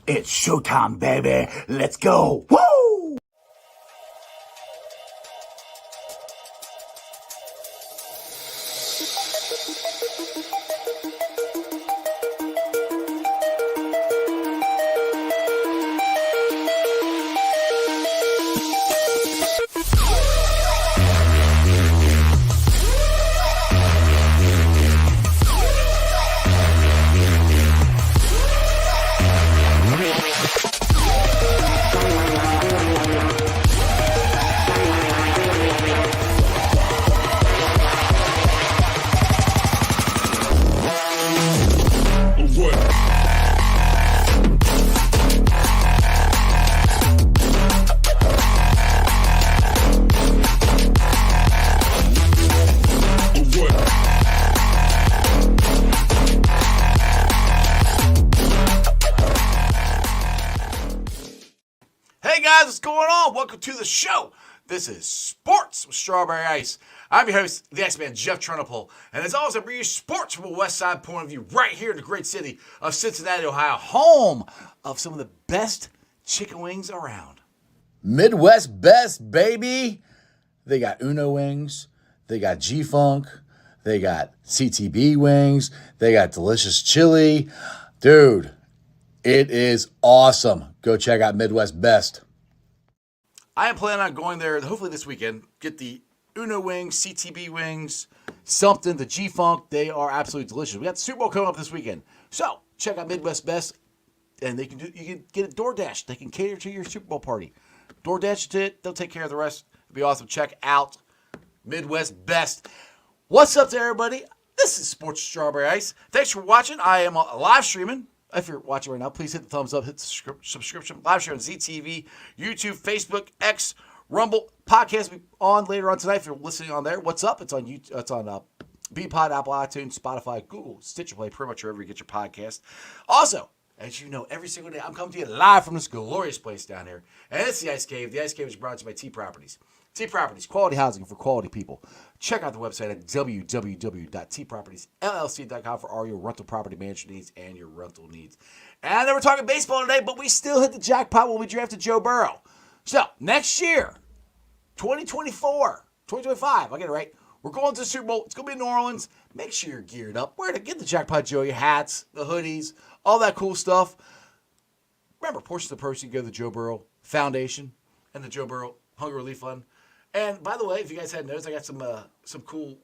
It's showtime, baby. Let's go. Woo! What's going on? Welcome to the show. This is Sports with Strawberry Ice. I'm your host, the Iceman, Jeff Trunapole. And as always, I bring you sports from a West Side point of view right here in the great city of Cincinnati, Ohio, home of some of the best chicken wings around. Midwest best, baby. They got Uno wings. They got G-Funk. They got CTB wings. They got delicious chili. Dude, it is awesome. Go check out Midwest best. I am planning on going there hopefully this weekend. Get the Uno wings, CTB wings, something, the G-Funk. They are absolutely delicious. We got the Super Bowl coming up this weekend. So check out Midwest Best. And you can get it DoorDash. They can cater to your Super Bowl party. DoorDash it. They'll take care of the rest. It'll be awesome. Check out Midwest Best. What's up to everybody? This is Sports with Strawberry Ice. Thanks for watching. I am live streaming. If you're watching right now, please hit the thumbs up, hit the subscription. Live stream on ZTV, YouTube, Facebook, X, Rumble. Podcast will be on later on tonight if you're listening on there. What's up? It's on YouTube. It's on Beanpod, Apple, iTunes, Spotify, Google, Stitcher Play, pretty much wherever you get your podcast. Also, as you know, every single day I'm coming to you live from this glorious place down here. And it's the Ice Cave. The Ice Cave is brought to you by T Properties. T Properties, quality housing for quality people. Check out the website at www.tpropertiesllc.com for all your rental property management needs and your rental needs. And then we're talking baseball today, but we still hit the jackpot when we drafted Joe Burrow. So, next year, 2025, I get it right. We're going to the Super Bowl. It's going to be in New Orleans. Make sure you're geared up. Where to get the Jackpot Joe, your hats, the hoodies, all that cool stuff. Remember, portions of the proceeds go to the Joe Burrow Foundation and the Joe Burrow Hunger Relief Fund. And by the way, if you guys hadn't noticed, I got some cool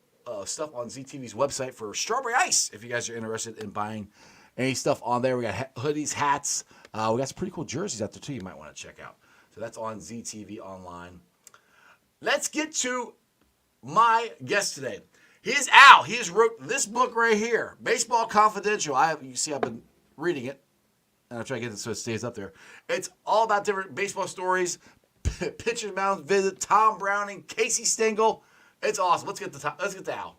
stuff on ZTV's website for Strawberry Ice. If you guys are interested in buying any stuff on there, we got hoodies, hats. We got some pretty cool jerseys out there too. You might want to check out. So that's on ZTV online. Let's get to my guest today. He is Al. He has wrote this book right here, Baseball Confidential. You see, I've been reading it, and I'll try to get it so it stays up there. It's all about different baseball stories. Pitcher's mound visit, Tom Browning, Casey Stengel. It's awesome. Let's get to Al.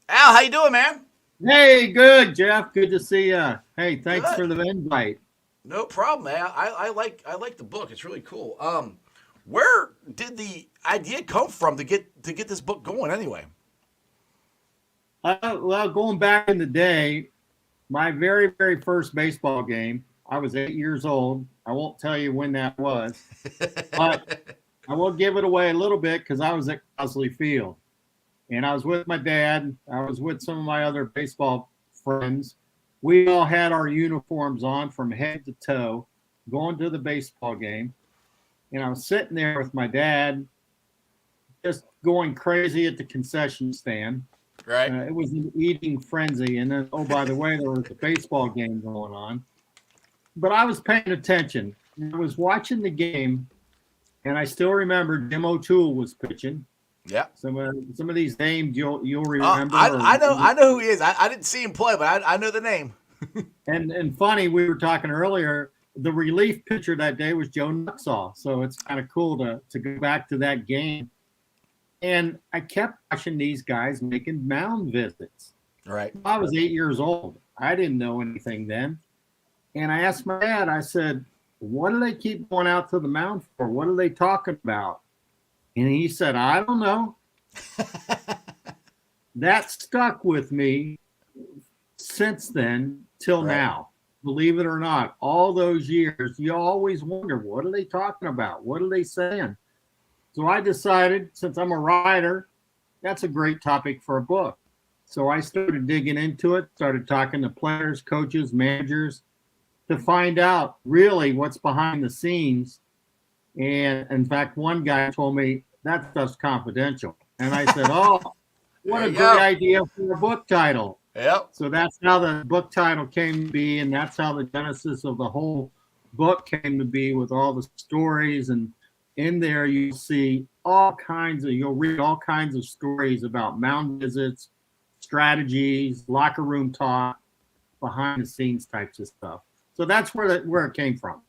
Al, how you doing, man? Hey, good, Jeff. Good to see you. Hey, thanks for the invite. No problem, man. I like the book. It's really cool. Where did the idea come from to get this book going anyway? Well, going back in the day, my very, very first baseball game, I was 8 years old. I won't tell you when that was, but I will give it away a little bit because I was at Crosley Field. And I was with my dad. I was with some of my other baseball friends. We all had our uniforms on from head to toe, going to the baseball game. And I was sitting there with my dad, just going crazy at the concession stand. Right. It was an eating frenzy. And then, oh, by the way, there was a baseball game going on. But I was paying attention. I was watching the game, and I still remember Jim O'Toole was pitching. Yeah. Some of these names you'll remember. I know who he is. I didn't see him play, but I know the name. and funny, we were talking earlier, the relief pitcher that day was Joe Nuxall. So it's kind of cool to go back to that game. And I kept watching these guys making mound visits. Right. I was 8 years old. I didn't know anything then. And I asked my dad, I said, what do they keep going out to the mound for? What are they talking about? And he said, I don't know. That stuck with me since then till Right. now. Believe it or not, all those years, you always wonder, what are they talking about? What are they saying? So I decided, since I'm a writer, that's a great topic for a book. So I started digging into it, started talking to players, coaches, managers to find out really what's behind the scenes. And in fact, one guy told me that stuff's confidential. And I said, oh, what There a you great go. idea for a book title. Yep. So that's how the book title came to be. And that's how the genesis of the whole book came to be, with all the stories. And in there, you'll see you'll read all kinds of stories about mound visits, strategies, locker room talk, behind the scenes types of stuff. So that's where it came from.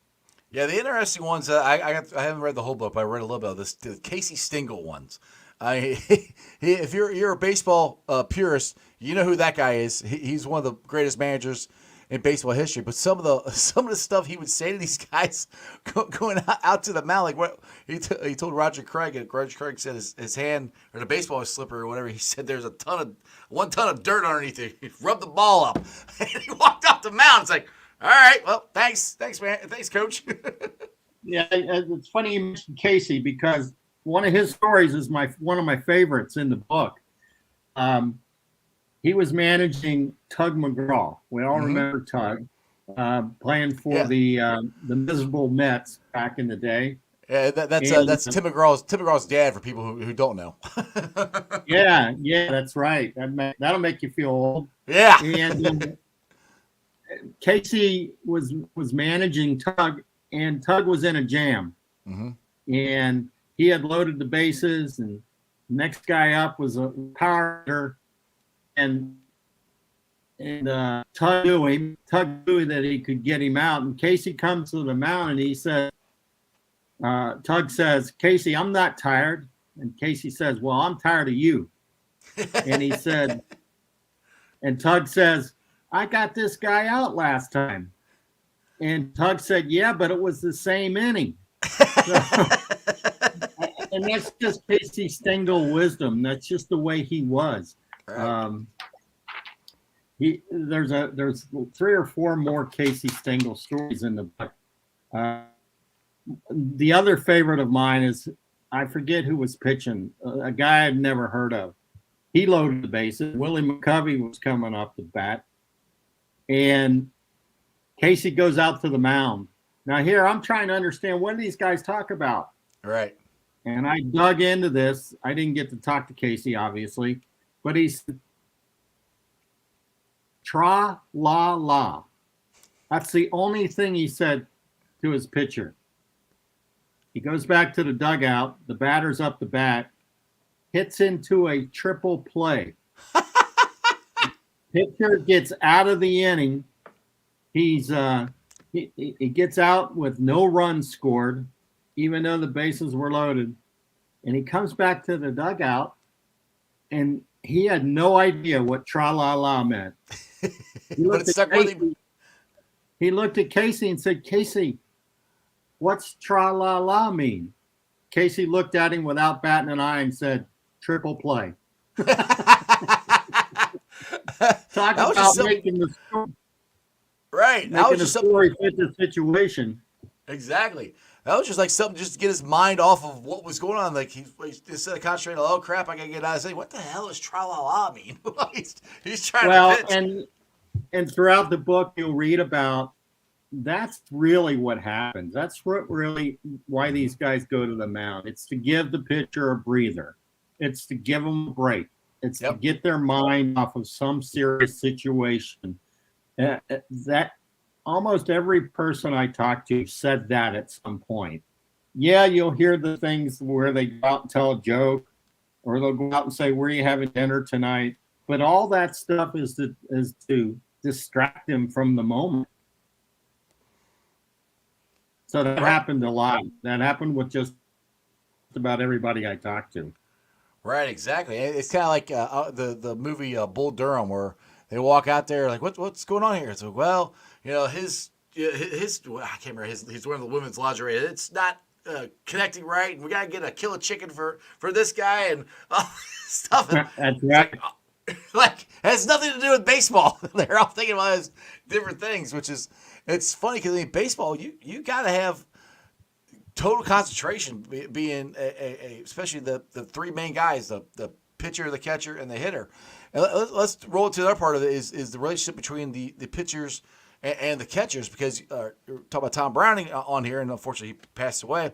Yeah, the interesting ones. I haven't read the whole book, but I read a little bit of this. The Casey Stengel ones. If you're a baseball purist, you know who that guy is. He's one of the greatest managers in baseball history. But some of the stuff he would say to these guys going out to the mound, like what he told Roger Craig, and Roger Craig said his hand or the baseball was slippery or whatever. He said there's 1 ton of dirt underneath it. He rubbed the ball up, and he walked off the mound. It's like, all right, well, thanks, man, thanks, coach. Yeah, it's funny you mentioned Casey, because one of his stories is one of my favorites in the book. He was managing Tug McGraw. We all remember Tug, playing for the miserable Mets back in the day. Yeah, that's Tim McGraw's dad for people who don't know. Yeah, that's right. That'll make you feel old. Yeah. And Casey was managing Tug, and Tug was in a jam. Mm-hmm. And he had loaded the bases, and next guy up was a power hitter, and Tug knew that he could get him out. And Casey comes to the mound, and he said, Tug says, Casey, I'm not tired. And Casey says, well, I'm tired of you. And he said, and Tug says, I got this guy out last time. And Tug said, yeah, but it was the same inning. And that's just Casey Stengel wisdom. That's just the way he was. Right. There's 3 or 4 more Casey Stengel stories in the book. The other favorite of mine is, I forget who was pitching, a guy I'd never heard of. He loaded the bases. Willie McCovey was coming off the bat. And Casey goes out to the mound. Now here, I'm trying to understand, what do these guys talk about? Right. And I dug into this. I didn't get to talk to Casey, obviously, but he's tra-la-la. That's the only thing he said to his pitcher. He goes back to the dugout. The batter's up the bat, hits into a triple play. Pitcher gets out of the inning. He gets out with no runs scored, even though the bases were loaded. And he comes back to the dugout, and he had no idea what tra-la-la meant. He looked at Casey and said, Casey, what's tra-la-la mean? Casey looked at him without batting an eye and said, triple play. Talk about making the story. Right. That was just story fit the situation. Exactly. That was just like something just to get his mind off of what was going on. Like he instead of concentrating on, oh crap, I gotta get out of saying, what the hell does tra-la-la mean? he's trying to pitch. And throughout the book you'll read about, that's really what happens. That's really why these guys go to the mound. It's to give the pitcher a breather. It's to give them a break. It's to get their mind off of some serious situation. That almost every person I talked to said that at some point. Yeah, you'll hear the things where they go out and tell a joke, or they'll go out and say, where are you having dinner tonight? But all that stuff is to distract them from the moment. So that happened a lot. That happened with just about everybody I talked to. Right, exactly. It's kind of like the movie Bull Durham, where they walk out there like, what's going on here? It's like, well, his I can't remember, he's wearing the women's lingerie. It's not connecting right, and we gotta get a kill a chicken for this guy and stuff. That's right. Like has nothing to do with baseball. They're all thinking about those different things, which is, it's funny because in baseball, you got to have total concentration, being especially the three main guys, the pitcher, the catcher, and the hitter. And let's roll to the other part of it is the relationship between the pitchers and the catchers, because you're talking about Tom Browning on here, and unfortunately he passed away.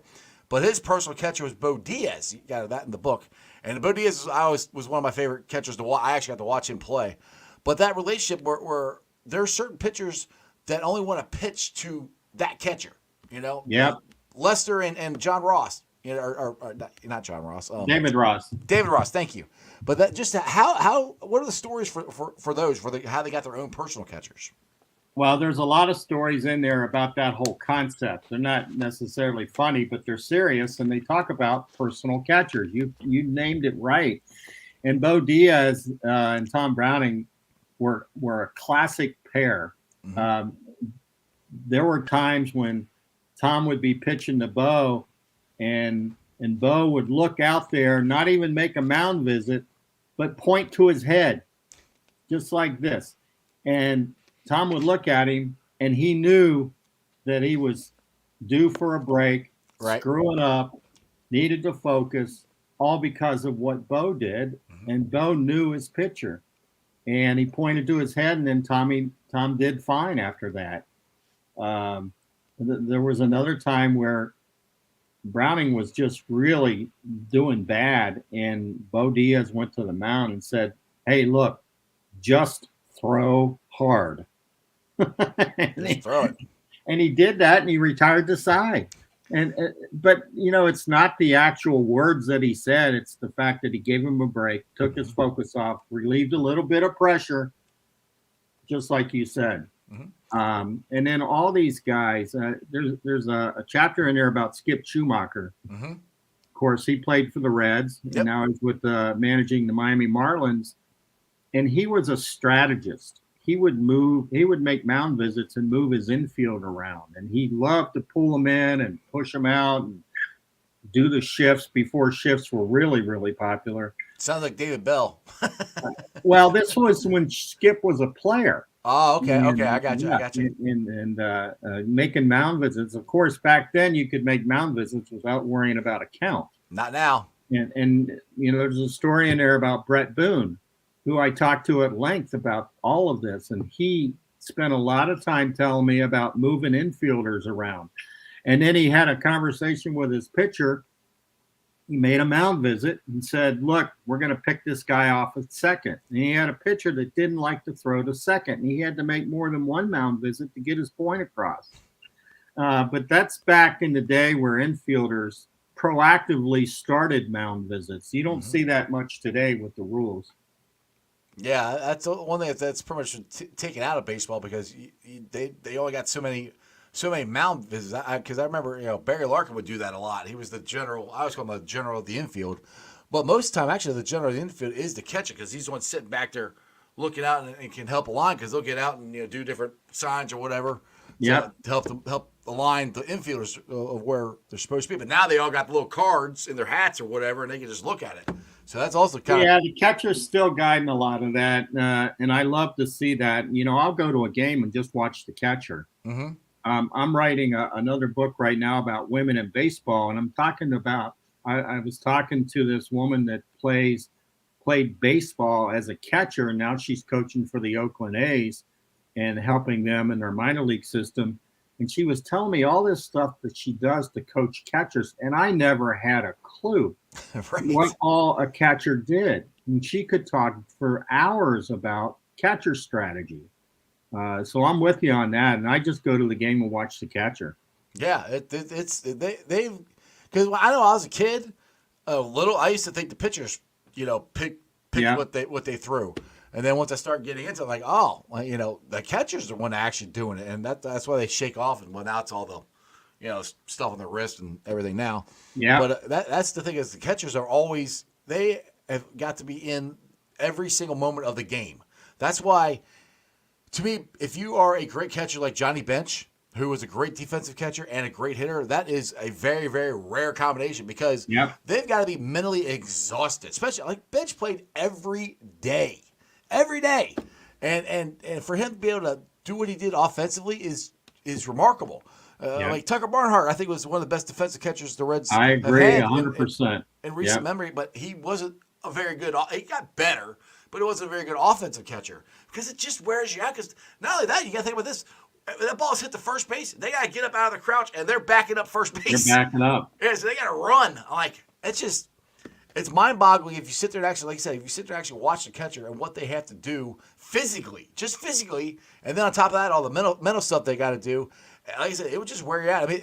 But his personal catcher was Bo Diaz. You got that in the book. And Bo Diaz was one of my favorite catchers to watch. I actually got to watch him play. But that relationship where there are certain pitchers that only want to pitch to that catcher. Yep. Lester and John Ross. Or not John Ross. David Ross. David Ross, thank you. But that just what are the stories for those, how they got their own personal catchers? Well, there's a lot of stories in there about that whole concept. They're not necessarily funny, but they're serious, and they talk about personal catchers. You named it right. And Bo Diaz and Tom Browning were a classic pair. Mm-hmm. There were times when Tom would be pitching to Bo, and Bo would look out there, not even make a mound visit, but point to his head, just like this. And Tom would look at him, and he knew that he was due for a break, right, screwing up, needed to focus, all because of what Bo did. Mm-hmm. And Bo knew his pitcher, and he pointed to his head, and then Tom did fine after that. There was another time where Browning was just really doing bad, and Bo Diaz went to the mound and said, "Hey, look, just throw hard." Just throw it. And he did that, and he retired the side. But it's not the actual words that he said; it's the fact that he gave him a break, took his focus off, relieved a little bit of pressure, just like you said. Mm-hmm. And then all these guys, there's a chapter in there about 𝐁𝐄𝐒𝐓. Mm-hmm. Of course, he played for the Reds, and now he's with managing the Miami Marlins. And he was a strategist. He would make mound visits and move his infield around. And he loved to pull them in and push them out and do the shifts before shifts were really, really popular. Sounds like David Bell. Well, this was when Skip was a player. Oh, okay. Okay. I got you. And making mound visits. Of course, back then you could make mound visits without worrying about a count. Not now. And there's a story in there about Brett Boone, who I talked to at length about all of this. And he spent a lot of time telling me about moving infielders around. And then he had a conversation with his pitcher. He made a mound visit and said, "Look, we're going to pick this guy off at second." And he had a pitcher that didn't like to throw to second. And he had to make more than one mound visit to get his point across. But that's back in the day where infielders proactively started mound visits. You don't see that much today with the rules. Yeah, that's one thing that's pretty much taken out of baseball, because they only got so many mound visits. Because I remember, Barry Larkin would do that a lot. He was the general. I always call him the general of the infield. But most of the time, actually, the general of the infield is the catcher, because he's the one sitting back there looking out and can help align, because they'll get out and do different signs or whatever to help align the infielders of where they're supposed to be. But now they all got little cards in their hats or whatever, and they can just look at it. So that's also kind of... the catcher's still guiding a lot of that, and I love to see that. I'll go to a game and just watch the catcher. Mm-hmm. I'm writing another book right now about women in baseball, and I'm talking about... I was talking to this woman that played baseball as a catcher, and now she's coaching for the Oakland A's and helping them in their minor league system. And she was telling me all this stuff that she does to coach catchers, and I never had a clue what all a catcher did. And she could talk for hours about catcher strategy. So I'm with you on that, and I just go to the game and watch the catcher. Yeah, it's they've, because I know I was a kid, I used to think the pitchers, pick what they threw. And then once I start getting into it, I'm like, the catcher's the one actually doing it. And that's why they shake off. And now it's all the, stuff on the wrist and everything now. Yeah. But that's the thing, is the catchers are always, they have got to be in every single moment of the game. That's why, to me, if you are a great catcher like Johnny Bench, who was a great defensive catcher and a great hitter, that is a very, very rare combination, because they've got to be mentally exhausted. Especially, like, Bench played every day. every day, and for him to be able to do what he did offensively is remarkable. Like Tucker Barnhart, I think was one of the best defensive catchers the Reds I have agree, had 100%. in recent memory, but he wasn't a very good. He got better, but it wasn't a very good offensive catcher because it just wears you out. Because not only that, you got to think about this: that ball's hit the first base, they got to get up out of the crouch, and they're backing up first base. They're backing up. Yeah, so they got to run. Like it's mind-boggling if you sit there and actually, like I said, if you sit there and actually watch the catcher and what they have to do physically, just physically, and then on top of that, all the mental stuff they got to do. Like I said, it would just wear you out. I mean,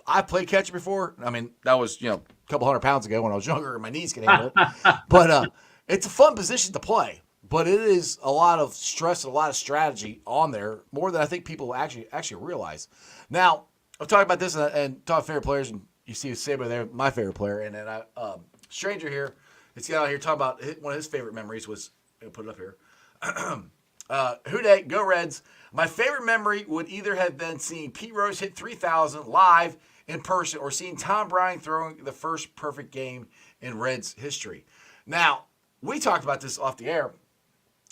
I played catcher before. I mean, that was a couple 100 pounds ago when I was younger and my knees could handle it. But it's a fun position to play. But it is a lot of stress and a lot of strategy on there, more than I think people actually realize. Now, I'm talking about this and talking favorite players, and you see Saber there, my favorite player, and then Stranger here, it's got out here talking about one of his favorite memories was, I'll put it up here. Who Dey, go Reds. My favorite memory would either have been seeing Pete Rose hit 3,000 live in person or seeing Tom Bryan throwing the first perfect game in Reds history. Now, we talked about this off the air,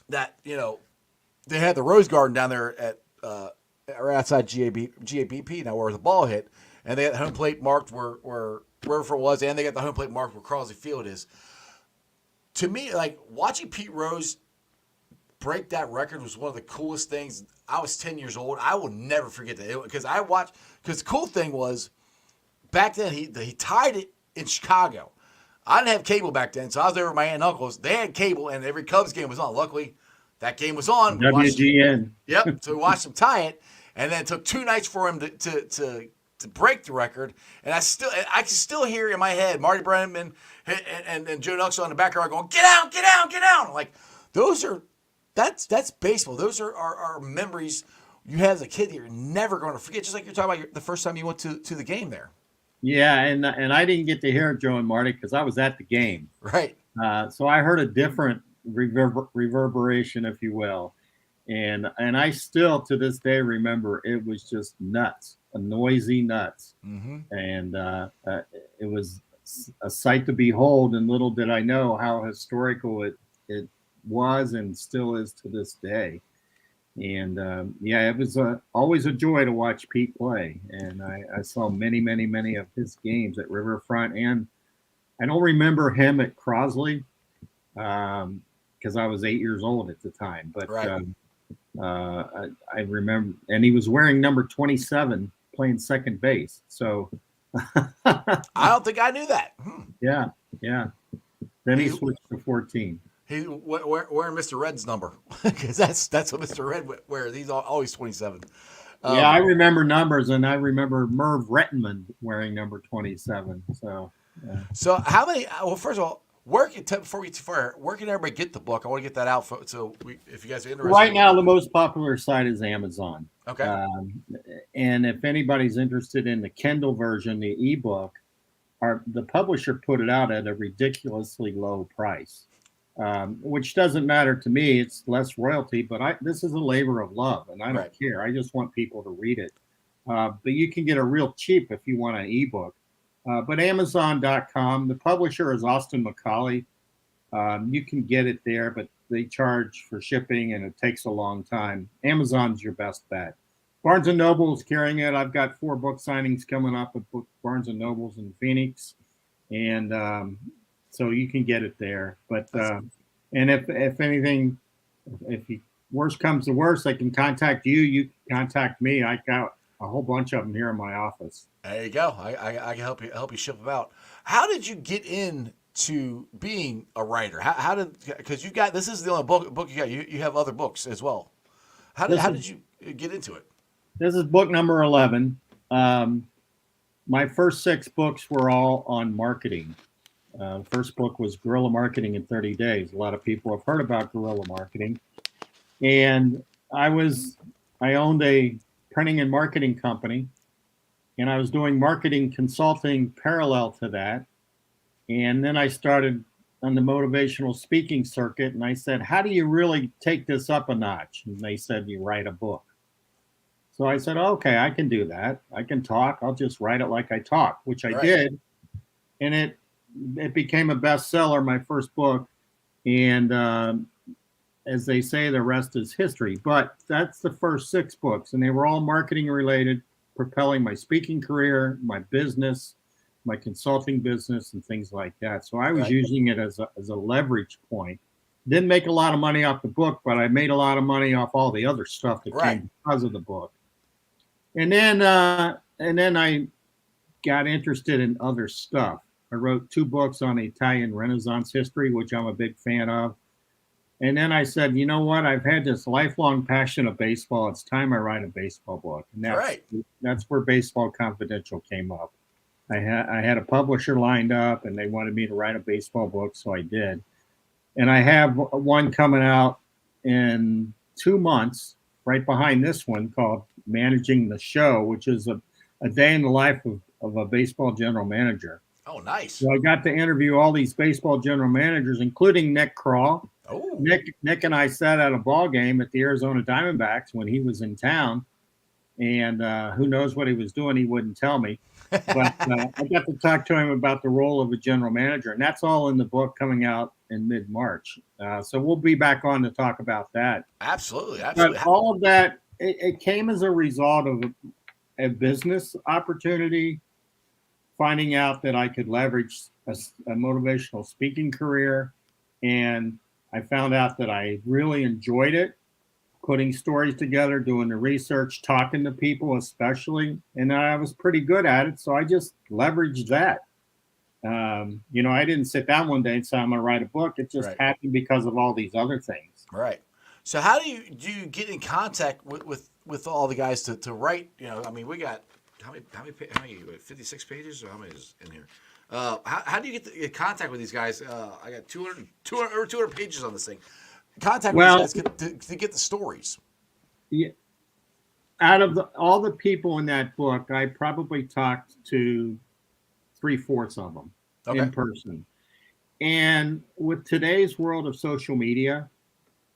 that, they had the Rose Garden down there at right outside GABP now where the ball hit, and they had the home plate marked where wherever it was, and they got the home plate marked where Crosley Field is. To me, like, watching Pete Rose break that record was one of the coolest things. I was 10 years old. I will never forget that. Because the cool thing was, back then, he tied it in Chicago. I didn't have cable back then, so I was there with my aunt and uncles. They had cable, and every Cubs game was on. Luckily, that game was on. WGN. Yep. So we watched him tie it, and then it took 2 nights for him to break the record. And I can still hear in my head Marty Brennan and Joe Nuxel in the background going, "Get out, get out, get out!" Like, that's baseball. Those are memories you have as a kid that you're never going to forget. Just like you're talking about the first time you went to the game there. Yeah, and I didn't get to hear Joe and Marty because I was at the game. Right. So I heard a different reverberation, if you will, and I still to this day remember it was just nuts, a noisy nuts, and it was a sight to behold. And little did I know how historical it was and still is to this day. And it was always a joy to watch Pete play. And I saw many, many, many of his games at Riverfront. And I don't remember him at Crosley because I was 8 years old at the time. But right. I remember, and he was wearing number 27 playing second base. So I don't think I knew that. Yeah. Then he switched to 14. He wearing Mr. Red's number because that's what Mr. Red wears. He's always 27. Yeah, I remember numbers, and I remember Merv Rettenman wearing number 27. So how many? Well, first of all, where can everybody get the book? I want to get that out. If you guys are interested, right now the most popular site is Amazon. Okay. And if anybody's interested in the Kindle version, the ebook, the publisher put it out at a ridiculously low price. Which doesn't matter to me. It's less royalty, but this is a labor of love, and I don't care. I just want people to read it. But you can get it real cheap if you want an ebook. But Amazon.com, the publisher is Austin McCauley. You can get it there, but they charge for shipping, and it takes a long time. Amazon's your best bet. Barnes & Noble is carrying it. I've got 4 book signings coming up at Barnes & Noble's in Phoenix, and so you can get it there. But and if anything, if worst comes to worst, they can contact you. You can contact me. I got a whole bunch of them here in my office. There you go. I can help you ship them out. How did you get into being a writer? How did, because you got, this is the only book you got. You have other books as well. How did you get into it? This is book number 11. My first 6 books were all on marketing. First book was Guerrilla Marketing in 30 Days. A lot of people have heard about guerrilla marketing. And I owned a printing and marketing company, and I was doing marketing consulting parallel to that. And then I started on the motivational speaking circuit, and I said, how do you really take this up a notch? And they said, you write a book. So I said, okay, I can do that. I can talk. I'll just write it like I talk, which I did. And it became a bestseller, my first book. And as they say, the rest is history. But that's the first 6 books, and they were all marketing related, propelling my speaking career, my business, my consulting business, and things like that. So I was using it as a leverage point. Didn't make a lot of money off the book, but I made a lot of money off all the other stuff that came because of the book. And then I got interested in other stuff. I wrote 2 books on Italian Renaissance history, which I'm a big fan of. And then I said, you know what? I've had this lifelong passion of baseball. It's time I write a baseball book. And that's where Baseball Confidential came up. I had a publisher lined up, and they wanted me to write a baseball book, so I did. And I have one coming out in 2 months, right behind this one, called Managing the Show, which is a day in the life of a baseball general manager. Oh, nice. So I got to interview all these baseball general managers, including Nick Kroll. Oh. Nick and I sat at a ball game at the Arizona Diamondbacks when he was in town. And who knows what he was doing, he wouldn't tell me. But I got to talk to him about the role of a general manager. And that's all in the book coming out in mid-March. So we'll be back on to talk about that. Absolutely. But all of that, it came as a result of a business opportunity, finding out that I could leverage a motivational speaking career. And I found out that I really enjoyed it, putting stories together, doing the research, talking to people especially, and I was pretty good at it, so I just leveraged that. I didn't sit down one day and say I'm going to write a book. It just happened because of all these other things. Right. So how do you get in contact with all the guys to write? We got how many 56 pages, or how many is in here? How do you get in contact with these guys? I got 200 pages on this thing. Contact with these guys to get the stories. Yeah. Out of all the people in that book, I probably talked to 3/4 of them in person. And with today's world of social media,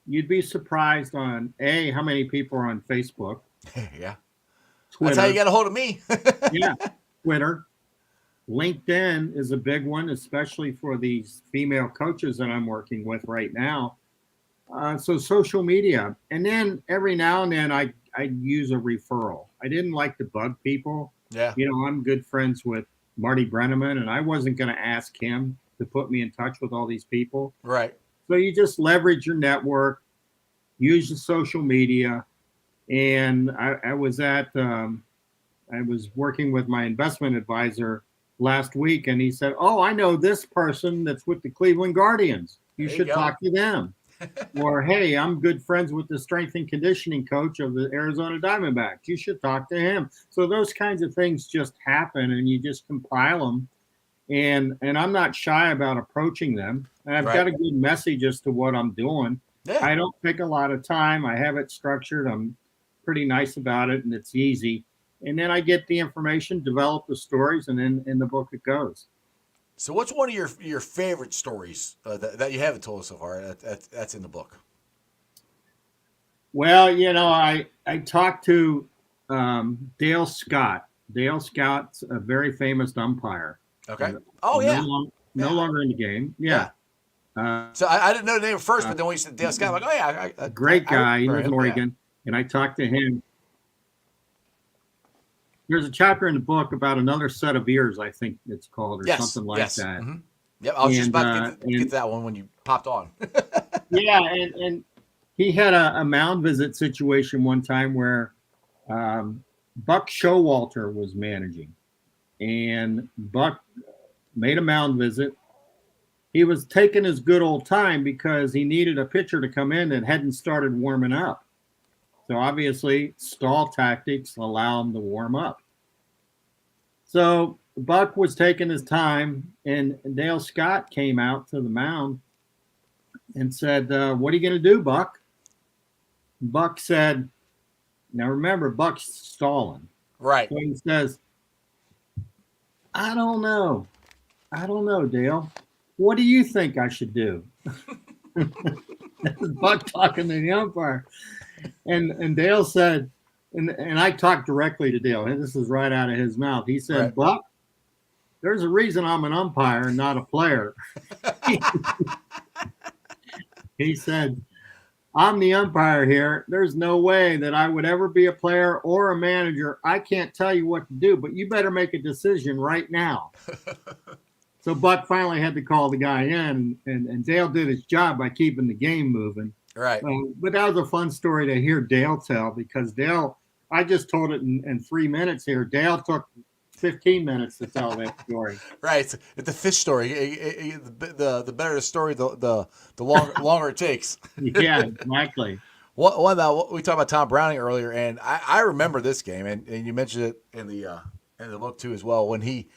you'd be surprised on how many people are on Facebook. Yeah. Twitter. That's how you get a hold of me. Yeah. Twitter. LinkedIn is a big one, especially for these female coaches that I'm working with right now. So social media. And then every now and then I use a referral. I didn't like to bug people. Yeah. I'm good friends with Marty Brenneman, and I wasn't going to ask him to put me in touch with all these people. Right. So you just leverage your network, use the social media. And I was working with my investment advisor last week, and he said, "Oh, I know this person that's with the Cleveland Guardians. You should talk to them." Or, "Hey, I'm good friends with the strength and conditioning coach of the Arizona Diamondbacks. You should talk to him." So those kinds of things just happen, and you just compile them. And I'm not shy about approaching them. And I've got a good message as to what I'm doing. Yeah. I don't take a lot of time. I have it structured. I'm pretty nice about it, and it's easy. And then I get the information, develop the stories, and then in the book it goes. So what's one of your favorite stories that you haven't told us so far that's in the book? Well, I talked to Dale Scott. Dale Scott's a very famous umpire. Okay. No longer in the game. Yeah. So I didn't know the name first, but then when you said Dale Scott, I'm like, oh yeah. Great guy. He lives in Oregon. And I talked to him. There's a chapter in the book about another set of ears, I think it's called, or something like that. Mm-hmm. Yep, I was just about to get to that one when you popped on. Yeah, and he had a mound visit situation one time where Buck Showalter was managing, and Buck made a mound visit. He was taking his good old time because he needed a pitcher to come in that hadn't started warming up. So obviously, stall tactics allow him to warm up. So Buck was taking his time, and Dale Scott came out to the mound and said, "What are you going to do, Buck?" Buck said, now remember, Buck's stalling. Right. So he says, I don't know, Dale. What do you think I should do?" Buck talking to the umpire. And Dale said, and I talked directly to Dale, and this is right out of his mouth. He said, "Buck, there's a reason I'm an umpire and not a player." He said, I'm the umpire here. There's no way that I would ever be a player or a manager. I can't tell you what to do, but you better make a decision right now. So Buck finally had to call the guy in, and Dale did his job by keeping the game moving. Right. But that was a fun story to hear Dale tell, because Dale, I just told it in 3 minutes here. Dale took 15 minutes to tell that story. Right. It's a fish story. The better the story, the longer it takes. Yeah, exactly. We talked about Tom Browning earlier, and I remember this game, and you mentioned it in the book too as well, when he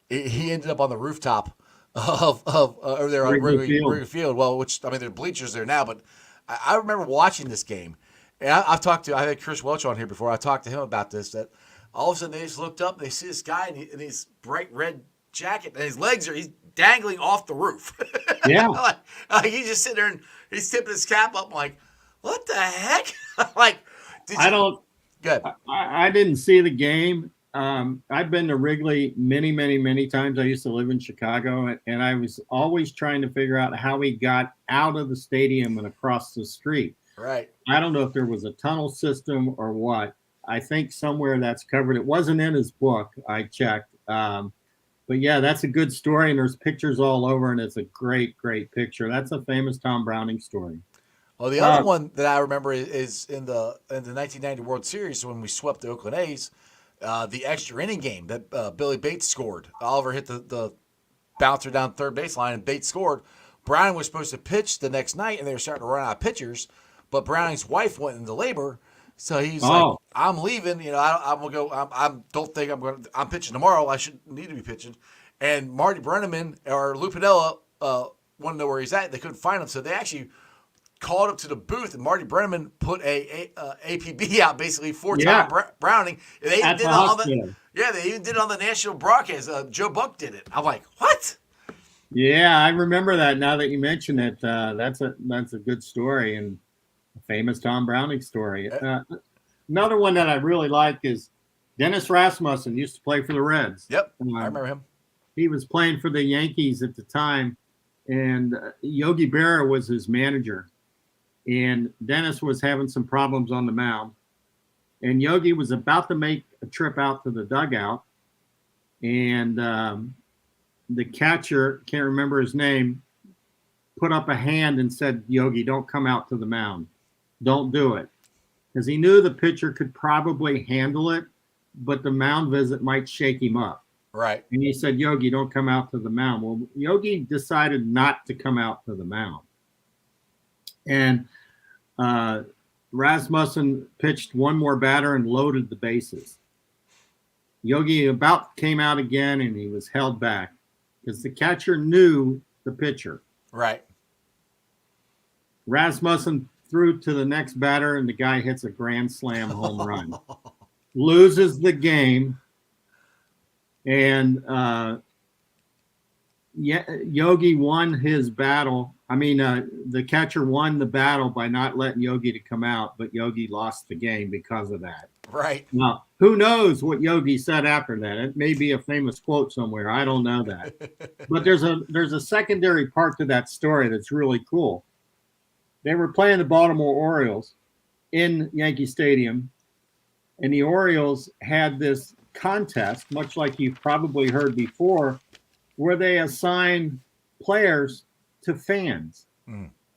ended up on the rooftop of over there on Wrigley Field. Well, which, I mean, there are bleachers there now, but I remember watching this game, and I had Chris Welch on here before. I talked to him about this, that all of a sudden they just looked up and they see this guy in his bright red jacket, and his legs he's dangling off the roof. Yeah. like he's just sitting there and he's tipping his cap up. I'm like, what the heck? Like, Good. I didn't see the game. I've been to Wrigley many, many, many times. I used to live in Chicago, and I was always trying to figure out how he got out of the stadium and across the street. Right. I don't know if there was a tunnel system or what. I think somewhere that's covered. It wasn't in his book. I checked. But yeah, that's a good story, and there's pictures all over, and it's a great, great picture. That's a famous Tom Browning story. Well, the other one that I remember is in the 1990 World Series when we swept the Oakland A's, the extra inning game that Billy Bates scored. Oliver hit the bouncer down third baseline, and Bates scored. Browning was supposed to pitch the next night, and they were starting to run out of pitchers, but Browning's wife went into labor. So he's like, I'm leaving. You know, I'm gonna go. Don't think I'm going. I'm pitching tomorrow. I should need to be pitching. And Marty Brennaman or Lou Piniella want to know where he's at. They couldn't find him, so they actually called up to the booth, and Marty Brennaman put a APB out basically for Tom Browning. And they even did they even did it on the national broadcast. Joe Buck did it. I'm like, what? Yeah, I remember that. Now that you mention it, that's a good story and a famous Tom Browning story. Another one that I really like is Dennis Rasmussen used to play for the Reds. Yep, I remember him. He was playing for the Yankees at the time, and Yogi Berra was his manager. And Dennis was having some problems on the mound. And Yogi was about to make a trip out to the dugout. And the catcher, can't remember his name, put up a hand and said, Yogi, don't come out to the mound. Don't do it. Because he knew the pitcher could probably handle it, but the mound visit might shake him up. Right. And he said, Yogi, don't come out to the mound. Well, Yogi decided not to come out to the mound. And Rasmussen pitched one more batter and loaded the bases. Yogi about came out again, and he was held back because the catcher knew the pitcher. Right. Rasmussen threw to the next batter, and the guy hits a grand slam home run. Loses the game. And Yogi won his battle. I mean, the catcher won the battle by not letting Yogi to come out, but Yogi lost the game because of that. Right. Now, who knows what Yogi said after that? It may be a famous quote somewhere. I don't know that. But there's a secondary part to that story that's really cool. They were playing the Baltimore Orioles in Yankee Stadium, and the Orioles had this contest, much like you've probably heard before, where they assign players to fans.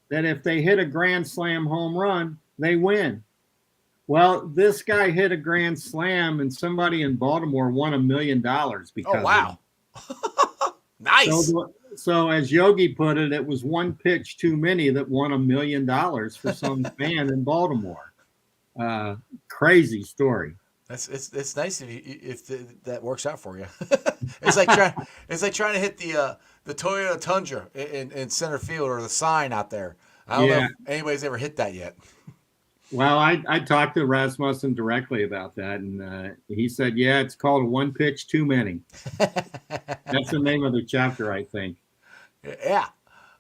That if they hit a grand slam home run, they win. Well, this guy hit a grand slam, and somebody in Baltimore won $1 million because Oh, wow. Nice. So as Yogi put it, it was one pitch too many that won $1 million for some fan in Baltimore. Crazy story. It's nice if that works out for you. It's like trying to hit the Toyota Tundra in center field, or the sign out there. I don't know if anybody's ever hit that yet. Well, I talked to Rasmussen directly about that, and he said, "Yeah, it's called one pitch too many." That's the name of the chapter, I think. Yeah,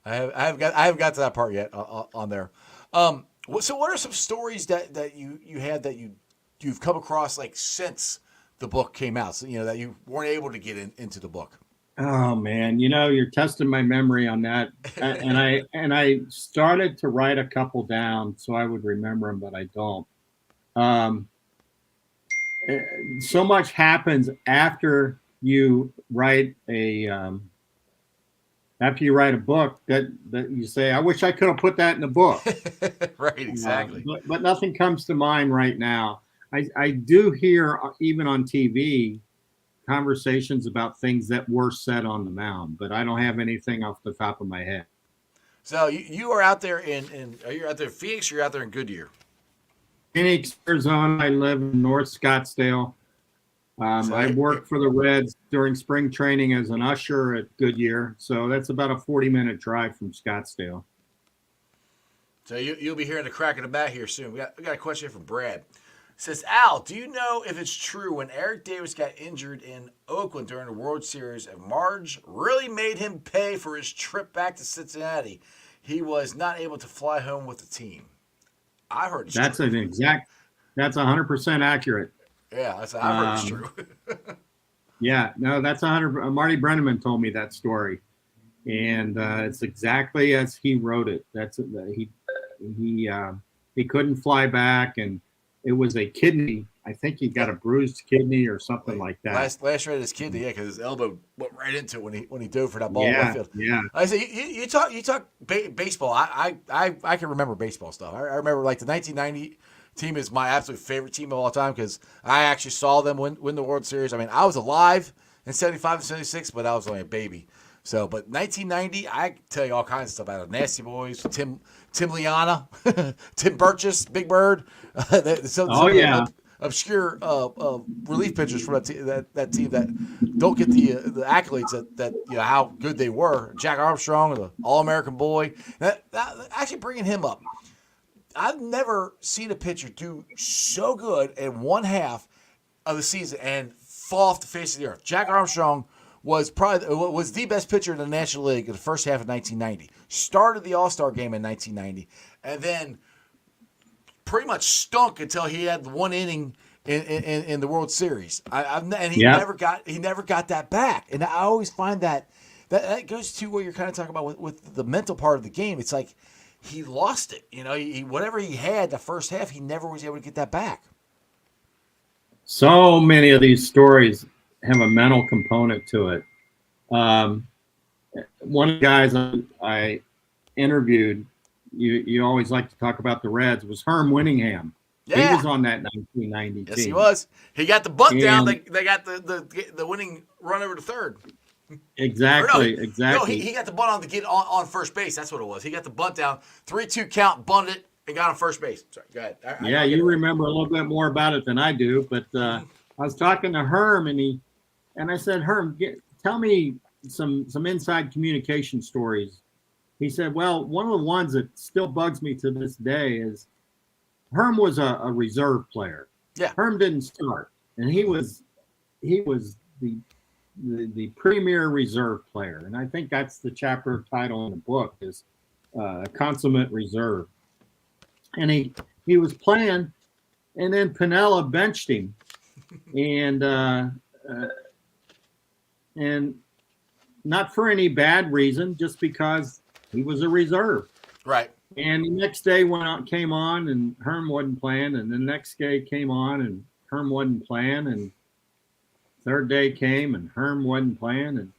I haven't got to that part yet on there. So, what are some stories that you had that you've come across like since the book came out? So, that you weren't able to get into the book. Oh man, you're testing my memory on that. And I started to write a couple down so I would remember them, but I don't. Um, so much happens after you write a book that you say, I wish I could have put that in the book. Right, exactly. But nothing comes to mind right now. I do hear, even on TV, conversations about things that were said on the mound, but I don't have anything off the top of my head. So you are out there are you out there in Phoenix or you're out there in Goodyear? Phoenix, Arizona. I live in North Scottsdale. I worked for the Reds during spring training as an usher at Goodyear, so that's about a 40-minute drive from Scottsdale. So you'll be hearing the crack of the bat here soon. We got a question here from Brad. It says, Al, do you know if it's true when Eric Davis got injured in Oakland during the World Series and Marge really made him pay for his trip back to Cincinnati, he was not able to fly home with the team? I heard it's That's true. That's 100% accurate. Yeah, I heard it's true. Yeah, no, that's 100. Marty Brenneman told me that story, and it's exactly as he wrote it. He couldn't fly back, and it was a kidney. I think he got a bruised kidney or something like that. Last read his kidney, because his elbow went right into it when he dove for that ball in Yeah, left field. yeah. I say you talk baseball. I can remember baseball stuff. I remember like the 1990 team is my absolute favorite team of all time because I actually saw them win the World Series. I mean, I was alive in 75 and 76, but I was only a baby. So, but 1990, I can tell you all kinds of stuff out of Nasty Boys, Tim Liana, Tim Burgess, Big Bird. Obscure relief pitchers from that team that don't get the accolades that how good they were. Jack Armstrong, the All-American boy. That actually bringing him up. I've never seen a pitcher do so good in one half of the season and fall off the face of the earth. Jack Armstrong was the best pitcher in the National League in the first half of 1990. Started the All-Star game in 1990, and then pretty much stunk until he had one inning in the World Series. He never got that back. And I always find that goes to what you're kind of talking about with the mental part of the game. It's like he lost it. He whatever he had the first half, he never was able to get that back. So many of these stories have a mental component to it. One of the guys I interviewed, you always like to talk about the Reds, was Herm Winningham. Yeah. He was on that 1990 team. Yes, he was. He got the bunt down. They got the winning run over to third. Exactly. No, he got the bunt on to get on first base. That's what it was. He got the bunt down, 3-2 count, bunted it, and got on first base. Sorry, go ahead. You remember a little bit more about it than I do, but I was talking to Herm, and I said, Herm, tell me some inside communication stories. He said, well, one of the ones that still bugs me to this day is Herm was a reserve player. Yeah. Herm didn't start, and he was the premier reserve player. And I think that's the chapter title in the book is a consummate reserve. And he was playing, and then Piniella benched him. And not for any bad reason, just because he was a reserve. Right. And the next day came on, and Herm wasn't playing. And the next day came on, and Herm wasn't playing. And third day came, and Herm wasn't playing. And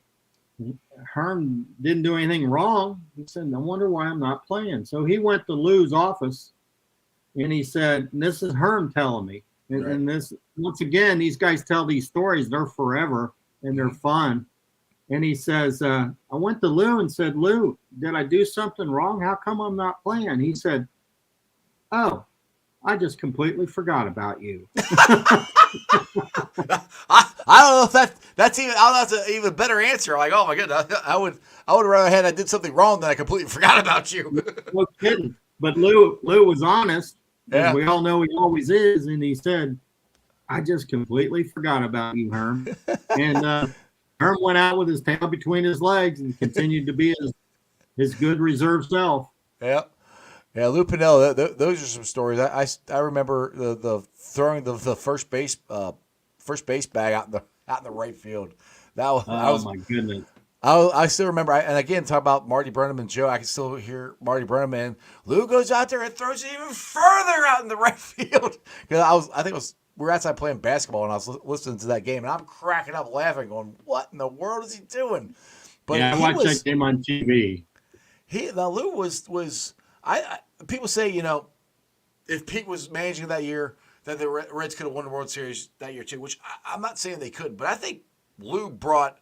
Herm didn't do anything wrong. He said, I wonder why I'm not playing. So he went to Lou's office, and he said, this is Herm telling me. And this, once again, these guys tell these stories. They're forever, and they're fun. And he says, I went to Lou and said, Lou, did I do something wrong? How come I'm not playing? He said, oh, I just completely forgot about you. I don't know if that's an even better answer. Like, oh my goodness, I would rather had I did something wrong than I completely forgot about you. No kidding. But Lou was honest. Yeah. We all know he always is. And he said, I just completely forgot about you, Herm. And Herm went out with his tail between his legs and continued to be his good reserve self. Yeah. Yeah, Lou Piniella, those are some stories. I remember the throwing the first base bag out in the right field. That was, I Oh was my goodness. I still remember, and again, talk about Marty Brenham and Joe. I can still hear Marty Brenham, and Lou goes out there and throws it even further out in the right field. Because I think we were outside playing basketball, and I was listening to that game, and I'm cracking up laughing, going, "What in the world is he doing?" But Yeah, I watched that game on TV. Lou was people say, if Pete was managing that year, that the Reds could have won the World Series that year too. Which I'm not saying they could, but I think Lou brought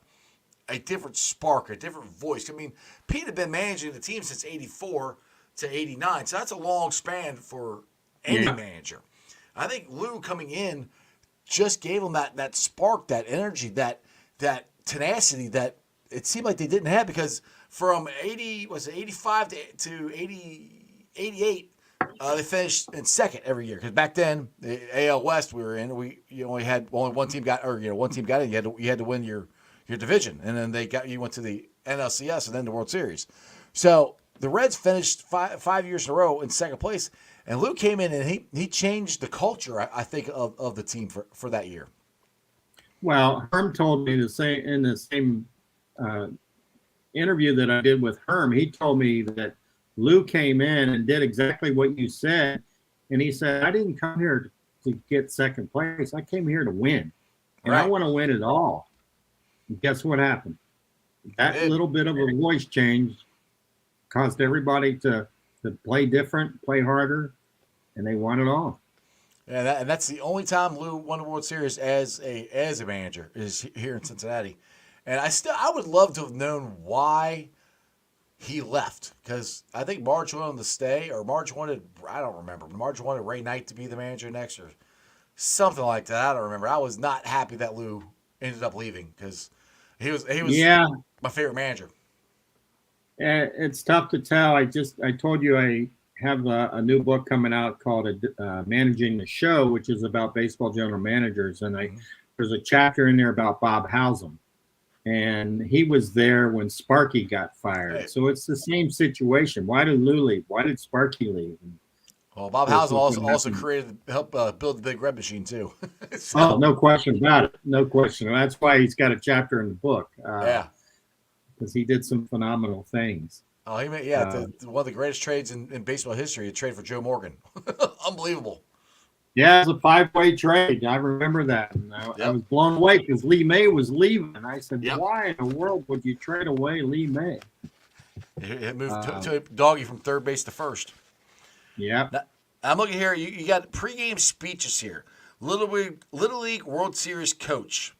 a different spark, a different voice. I mean, Pete had been managing the team since '84 to '89, so that's a long span for any manager. I think Lou coming in just gave him that spark, that energy, that tenacity that it seemed like they didn't have, because from 85 to 88, they finished in second every year. Because back then, the AL West we were in, only one team got in. You had to win your division, and then you went to the NLCS and then the World Series. So the Reds finished 5 years in a row in second place, and Lou came in and he changed the culture, I think, of the team for that year. Well, Herm told me in the same interview that I did with Herm. He told me that Lou came in and did exactly what you said, and he said, "I didn't come here to get second place. I came here to win, and I want to win it all." And guess what happened? That little bit of a voice change caused everybody to play different, play harder, and they won it all. And that's the only time Lou won the World Series as a manager, is here in Cincinnati. And I would love to have known why he left, because I think Marge wanted him to stay, or Marge wanted Ray Knight to be the manager next, or something like that. I don't remember. I was not happy that Lou ended up leaving, because he was my favorite manager. It's tough to tell. I told you I have a new book coming out called Managing the Show, which is about baseball general managers, and there's a chapter in there about Bob Housem, and he was there when Sparky got fired. Right. So it's the same situation. Why did Lou leave? Why did Sparky leave? Well, Bob Housem also helped build the Big Red Machine too. So. Oh, no question about it. No question. That's why he's got a chapter in the book. Because he did some phenomenal things. Oh, he made one of the greatest trades in baseball history. A trade for Joe Morgan. Unbelievable. Yeah, it was a 5-way trade. I remember that. And I was blown away because Lee May was leaving. And I said, why in the world would you trade away Lee May? It moved to Doggy from third base to first. Yeah. I'm looking here. You got pregame speeches here. Little League World Series coach.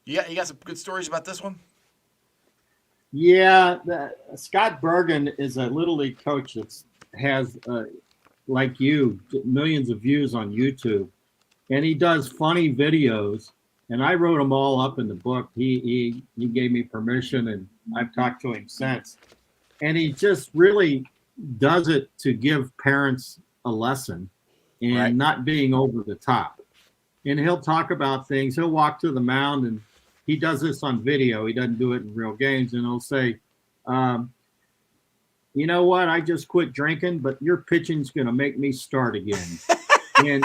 You got some good stories about this one? Yeah, Scott Bergen is a Little League coach that has, like you, millions of views on YouTube. And he does funny videos. And I wrote them all up in the book. He gave me permission, and I've talked to him since. And he just really does it to give parents a lesson and not being over the top. And he'll talk about things. He'll walk to the mound, and he does this on video. He doesn't do it in real games. And he'll say, you know what? I just quit drinking, but your pitching's going to make me start again. And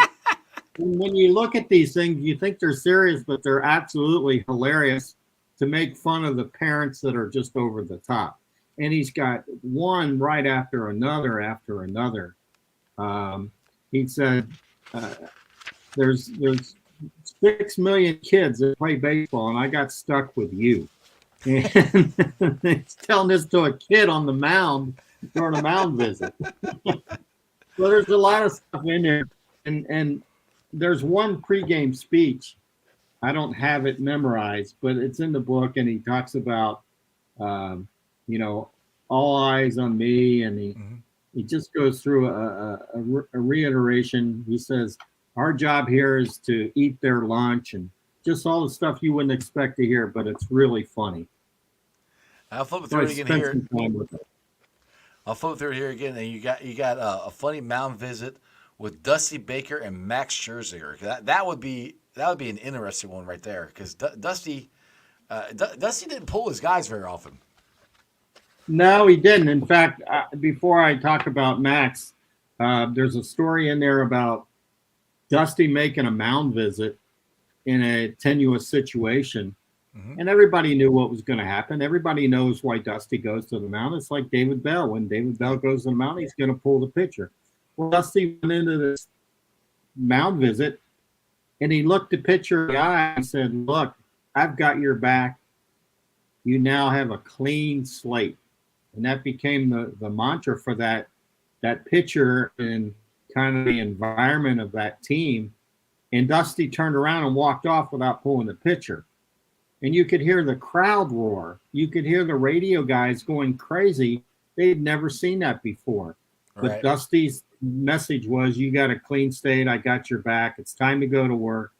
when you look at these things, you think they're serious, but they're absolutely hilarious to make fun of the parents that are just over the top. And he's got one right after another. He said, there's 6 million kids that play baseball, and I got stuck with you. And he's telling this to a kid on the mound during a mound visit. So there's a lot of stuff in there. And there's one pregame speech. I don't have it memorized, but it's in the book, and he talks about, all eyes on me, and he just goes through a reiteration. He says, our job here is to eat their lunch, and just all the stuff you wouldn't expect to hear, but it's really funny. I'll flip through it again here. I'll flip through it here again, and you got a funny mound visit with Dusty Baker and Max Scherzer. That would be an interesting one right there, because Dusty didn't pull his guys very often. No, he didn't. In fact, before I talk about Max, there's a story in there about Dusty making a mound visit in a tenuous situation, And everybody knew what was going to happen. Everybody knows why Dusty goes to the mound. It's like David Bell. When David Bell goes to the mound, he's going to pull the pitcher. Well, Dusty went into this mound visit, and he looked the pitcher in the eye and said, look, I've got your back. You now have a clean slate. And that became the mantra for that pitcher and kind of the environment of that team. And Dusty turned around and walked off without pulling the pitcher. And you could hear the crowd roar. You could hear the radio guys going crazy. They'd never seen that before. But Right. Dusty's message was, you got a clean slate. I got your back. It's time to go to work.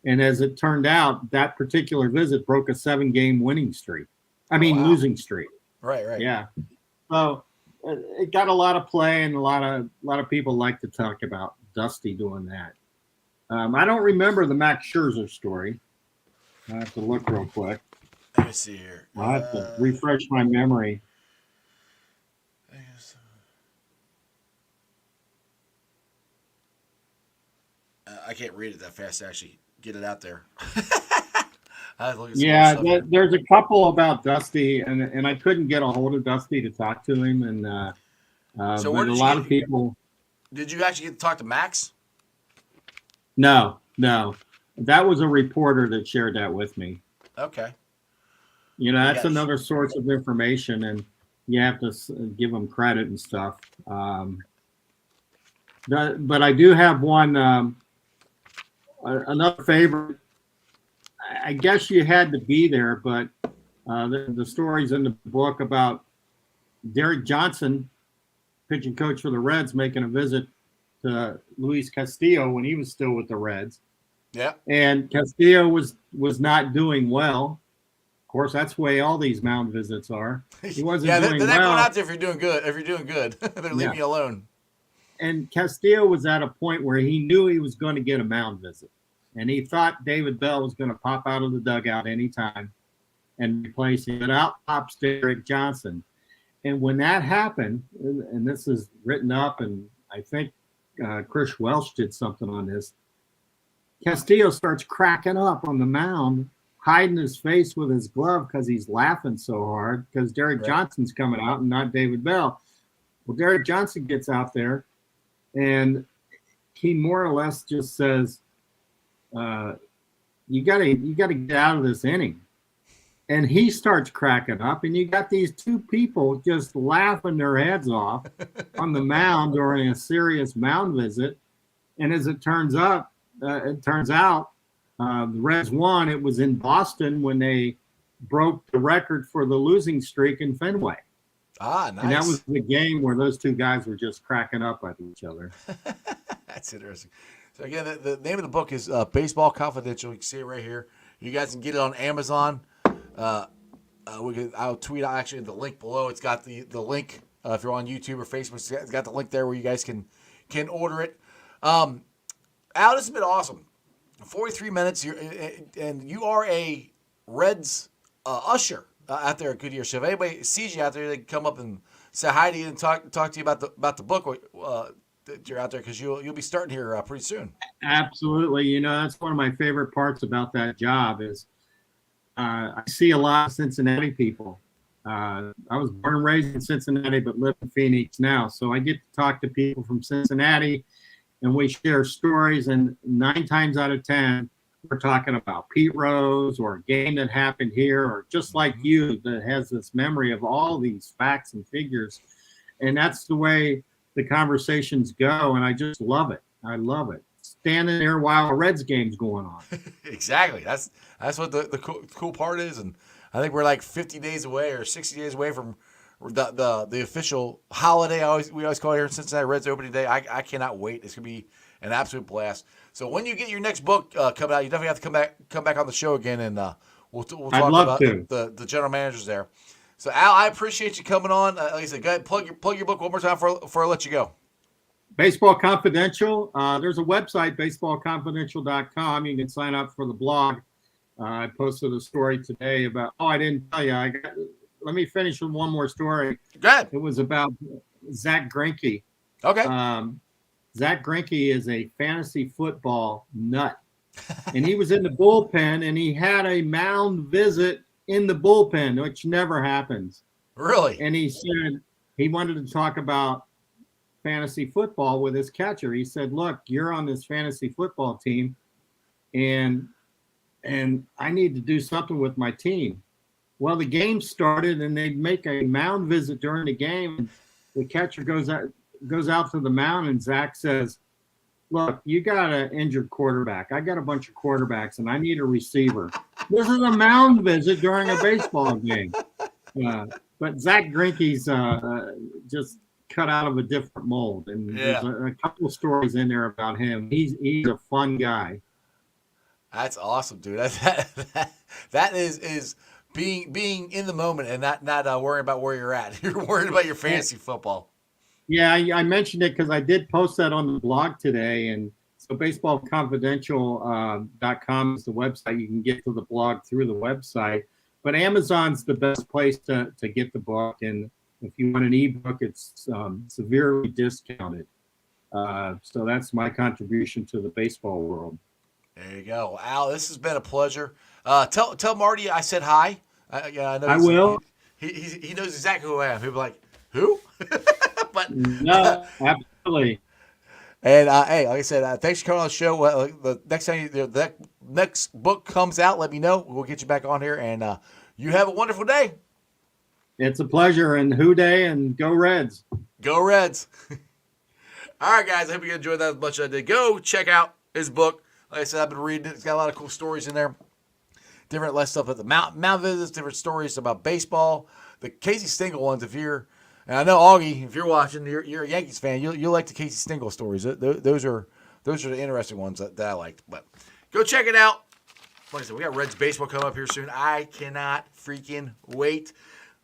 And as it turned out, that particular visit broke a 7-game winning streak. Losing streak. Right. Yeah. So it got a lot of play, and a lot of people like to talk about Dusty doing that. I don't remember the Max Scherzer story. I have to look real quick. Let me see here. I have to refresh my memory. I can't read it that fast to actually get it out there. There's a couple about Dusty, and I couldn't get a hold of Dusty to talk to him. And So but where a did lot you of people. Did you actually get to talk to Max? No. That was a reporter that shared that with me. Okay. That's another source of information, and you have to give them credit and stuff. But I do have one, another favorite. I guess you had to be there, but the stories in the book about Derek Johnson, pitching coach for the Reds, making a visit to Luis Castillo when he was still with the Reds. Yeah. And Castillo was not doing well. Of course, that's the way all these mound visits are. He wasn't they're doing not well. going out there if you're doing good. If you're doing good, they're leaving you alone. And Castillo was at a point where he knew he was going to get a mound visit. And he thought David Bell was going to pop out of the dugout anytime and replace him. But out pops Derek Johnson. And when that happened, and this is written up, and I think Chris Welsh did something on this, Castillo starts cracking up on the mound, hiding his face with his glove because he's laughing so hard because Derek Johnson's coming out and not David Bell. Well, Derek Johnson gets out there, and he more or less just says, you gotta get out of this inning. And he starts cracking up, and you got these two people just laughing their heads off on the mound during a serious mound visit. And as it turns out, the Reds won. It was in Boston when they broke the record for the losing streak in Fenway. Ah, nice. And that was the game where those two guys were just cracking up at each other. That's interesting. So again, the name of the book is Baseball Confidential. You can see it right here. You guys can get it on Amazon. I'll tweet out actually the link below. It's got the link if you're on YouTube or Facebook. It's got the link there where you guys can order it. Al, this has been awesome. 43 minutes, and you are a Reds usher out there at Goodyear. So if anybody sees you out there, they can come up and say hi to you and talk to you about the book that you're out there, because you'll be starting here pretty soon. Absolutely. That's one of my favorite parts about that job is I see a lot of Cincinnati people. I was born and raised in Cincinnati, but live in Phoenix now. So I get to talk to people from Cincinnati, and we share stories. And 9 times out of 10, we're talking about Pete Rose or a game that happened here, or just like you, that has this memory of all these facts and figures. And that's the way the conversations go. And I just love it. I love it. Standing there while a Reds game's going on. Exactly. That's what the cool part is. And I think we're like 50 days away or 60 days away from the official holiday. We always call it here in Cincinnati, Reds opening day. I cannot wait. It's gonna be an absolute blast. So when you get your next book coming out, you definitely have to come back on the show again, and we'll talk about the general managers there. So Al, I appreciate you coming on. Like I said, go ahead, plug your book one more time before I let you go. Baseball Confidential. There's a website, baseballconfidential.com. You can sign up for the blog. I posted a story today about. I didn't tell you. Let me finish with one more story. Go ahead. It was about Zach Greinke. Okay. Zach Greinke is a fantasy football nut. and he was in the bullpen, and he had a mound visit in the bullpen, which never happens. Really? And he said he wanted to talk about fantasy football with his catcher. He said, "Look, you're on this fantasy football team, and I need to do something with my team." Well, the game started, and they make a mound visit during the game. And the catcher goes out to the mound, and Zach says, "Look, you got an injured quarterback. I got a bunch of quarterbacks, and I need a receiver. This is a mound visit during a baseball game." But Zach Greinke's just cut out of a different mold, and there's a couple of stories in there about him. He's a fun guy. That's awesome, dude. That is being in the moment and not worrying about where you're at. You're worried about your fantasy football. Yeah, I mentioned it because I did post that on the blog today, and so baseballconfidential.com is the website. You can get to the blog through the website, but Amazon's the best place to get the book, and if you want an ebook, it's severely discounted. So that's my contribution to the baseball world. There you go. Al, this has been a pleasure. Tell Marty I said hi. I know I will. He knows exactly who I am. He'll be like, who? But no, absolutely. And hey, like I said, thanks for coming on the show. The next time the next book comes out, let me know. We'll get you back on here, and you have a wonderful day. It's a pleasure, and Who Day, and go Reds. Go Reds. All right, guys. I hope you enjoyed that as much as I did. Go check out his book. Like I said, I've been reading it. It's got a lot of cool stories in there. Different less stuff at the mound visits, different stories about baseball. The Casey Stengel ones, and I know Augie, if you're watching, you're a Yankees fan. You'll like the Casey Stengel stories. Those are the interesting ones that I liked. But go check it out. Like I said, we got Reds baseball coming up here soon. I cannot freaking wait.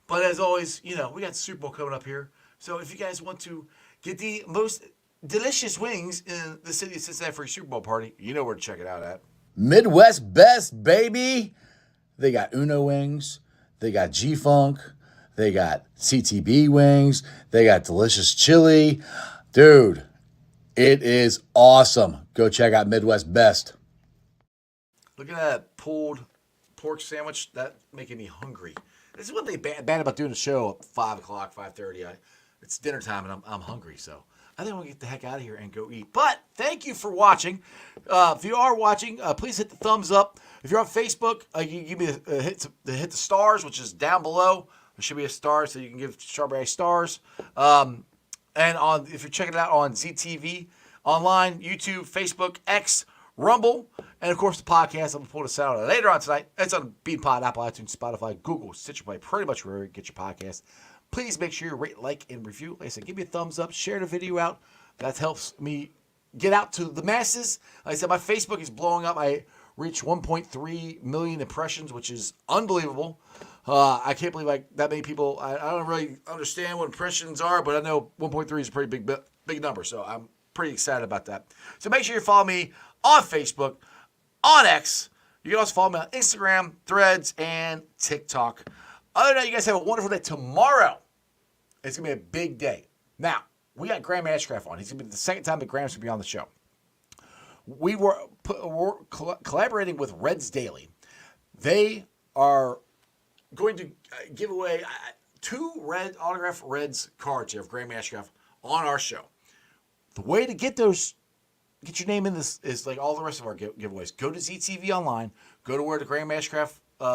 But as always, we got the Super Bowl coming up here. So if you guys want to get the most delicious wings in the city of Cincinnati for your Super Bowl party, you know where to check it out at. Midwest best, baby. They got Uno wings. They got G-Funk. They got CTB wings. They got delicious chili. Dude, it is awesome. Go check out Midwest best. Look at that pulled pork sandwich. That's making me hungry. This is one thing bad about doing a show at 5 o'clock, 5:30. It's dinner time, and I'm hungry, so I think I'm going to get the heck out of here and go eat. But thank you for watching. If you are watching, please hit the thumbs up. If you're on Facebook, you can give me a hit the stars, which is down below. There should be a star, so you can give Strawberry stars. And if you're checking it out on ZTV, online, YouTube, Facebook, X, Rumble, and of course the podcast. I'm going to pull this out later on tonight. It's on BeanPod, Apple, iTunes, Spotify, Google, Stitcher Play, pretty much wherever you get your podcast. Please make sure you rate, like, and review. Like I said, give me a thumbs up. Share the video out. That helps me get out to the masses. Like I said, my Facebook is blowing up. I reached 1.3 million impressions, which is unbelievable. I can't believe that many people. I don't really understand what impressions are, but I know 1.3 is a pretty big number, so I'm pretty excited about that. So make sure you follow me on Facebook, on X. You can also follow me on Instagram, Threads, and TikTok. Other than that, you guys have a wonderful day. Tomorrow, it's going to be a big day. Now, we got Graham Ashcraft on. He's going to be the second time that Graham's going to be on the show. We're collaborating with Reds Daily. They are going to give away 2 autographed Reds cards here of Graham Ashcraft on our show. The way to get your name in this is like all the rest of our giveaways. Go to ZTV Online. Go to where the Graham Ashcraft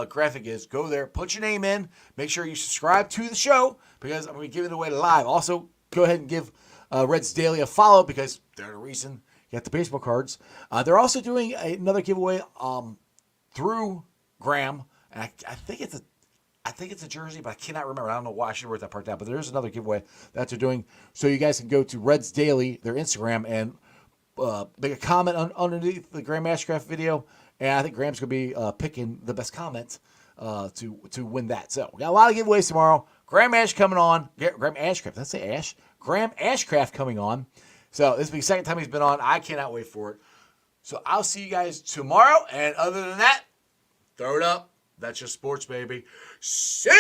graphic is. Go there. Put your name in. Make sure you subscribe to the show because I'm going to give it away live. Also, go ahead and give Reds Daily a follow because they're the reason you got the baseball cards. They're also doing another giveaway through Graham, and I think it's a jersey, but I cannot remember. I don't know why I should write that part down, but there's another giveaway that they're doing. So you guys can go to Reds Daily, their Instagram, and make a comment underneath the Graham Ashcraft video. And I think Graham's going to be picking the best comment to win that. So we got a lot of giveaways tomorrow. Graham Ashcraft coming on. Graham Ashcraft. Let's say Ash. Graham Ashcraft coming on. So this will be the second time he's been on. I cannot wait for it. So I'll see you guys tomorrow. And other than that, throw it up. That's just sports, baby. See ya!